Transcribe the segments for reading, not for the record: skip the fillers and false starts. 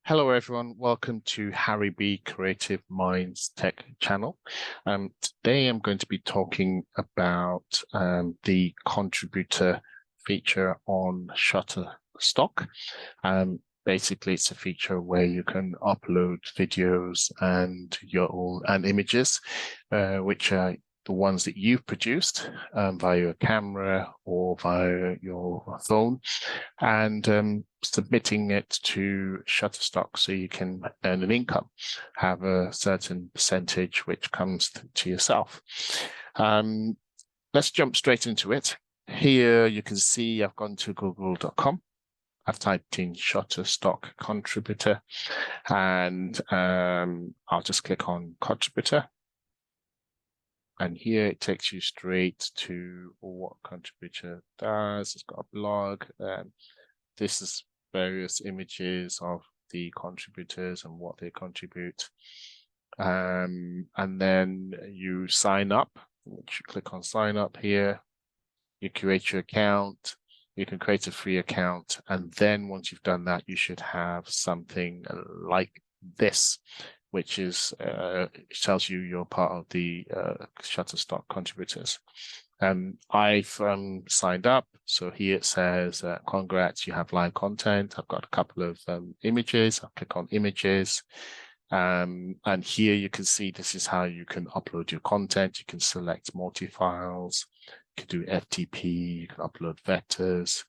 Hello everyone, welcome to Harry B Creative Minds Tech channel. Today I'm going to be talking about the contributor feature on Shutterstock. Basically, it's a feature where you can upload videos and images, which are the ones that you've produced via your camera or via your phone, and submitting it to Shutterstock so you can earn an income, have a certain percentage which comes to yourself. Let's jump straight into it. Here you can see I've gone to google.com. I've typed in Shutterstock contributor, and I'll just click on contributor. And here it takes you straight to what contributor does. It's got a blog. This is various images of the contributors and what they contribute. And then you sign up. You click on sign up here. You create your account. You can create a free account. And then once you've done that, you should have something like this, which is tells you you're part of the Shutterstock contributors. I've signed up. So here it says, congrats, you have live content. I've got a couple of images. I'll click on images. And here you can see this is how you can upload your content. You can select multi-files. You can do FTP. You can upload vectors.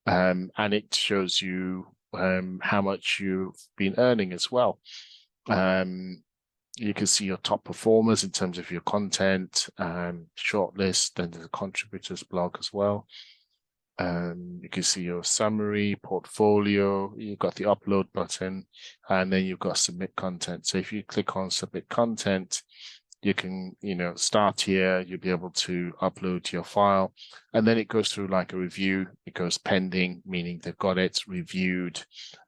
And it shows you how much you've been earning as well. You can see your top performers in terms of your content, shortlist, and the contributors blog as well. You can see your summary, portfolio, you've got the upload button, and then you've got submit content. So if you click on submit content, you can, start here, you'll be able to upload your file, and then it goes through like a review. It goes pending, meaning they've got it reviewed,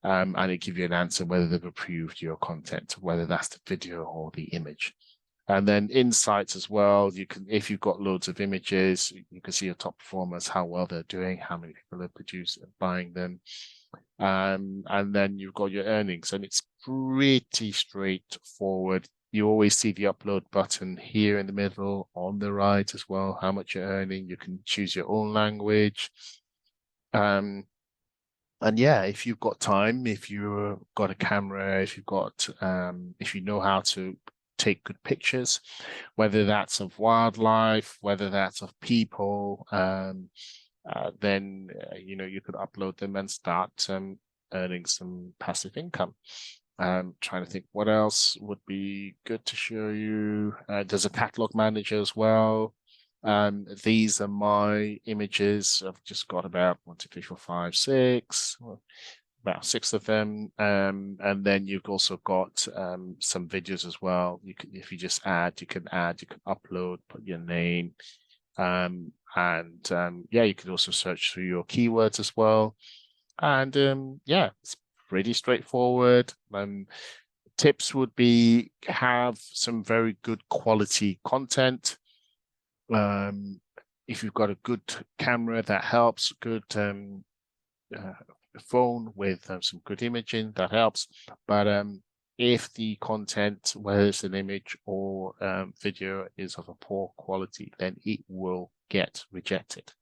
and it gives you an answer whether they've approved your content, whether that's the video or the image. And then insights as well. You can, if you've got loads of images, you can see your top performers, how well they're doing, how many people are buying them. And then you've got your earnings, and it's pretty straightforward. You always see the upload button here in the middle, on the right as well, how much you're earning. You can choose your own language. And yeah, if you've got time, if you've got a camera, if you know how to take good pictures, whether that's of wildlife, whether that's of people, then you could upload them and start earning some passive income. Trying to think what else would be good to show you. There's a catalog manager as well. These are my images. I've just got about 1, 2, 3, 4, 5, 6, about 6 of them. And then you've also got some videos as well. You can, if you just add, you can upload, put your name. Yeah, you can also search through your keywords as well. And yeah, it's pretty straightforward. Tips would be have some very good quality content. If you've got a good camera, that helps. Good phone with some good imaging, that helps. But if the content, whether it's an image or video, is of a poor quality, then it will get rejected.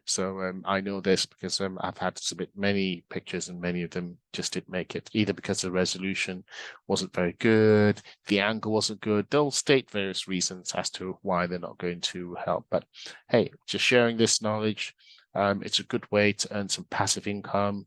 So I know this because I've had to submit many pictures, and many of them just didn't make it, either because the resolution wasn't very good, the angle wasn't good. They'll state various reasons as to why they're not going to help. But hey, just sharing this knowledge, it's a good way to earn some passive income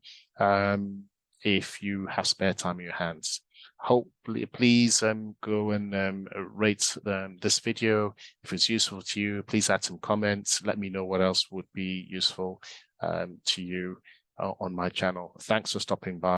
if you have spare time in your hands. Hopefully, please go and rate this video. If it's useful to you, please add some comments. Let me know what else would be useful to you on my channel. Thanks for stopping by.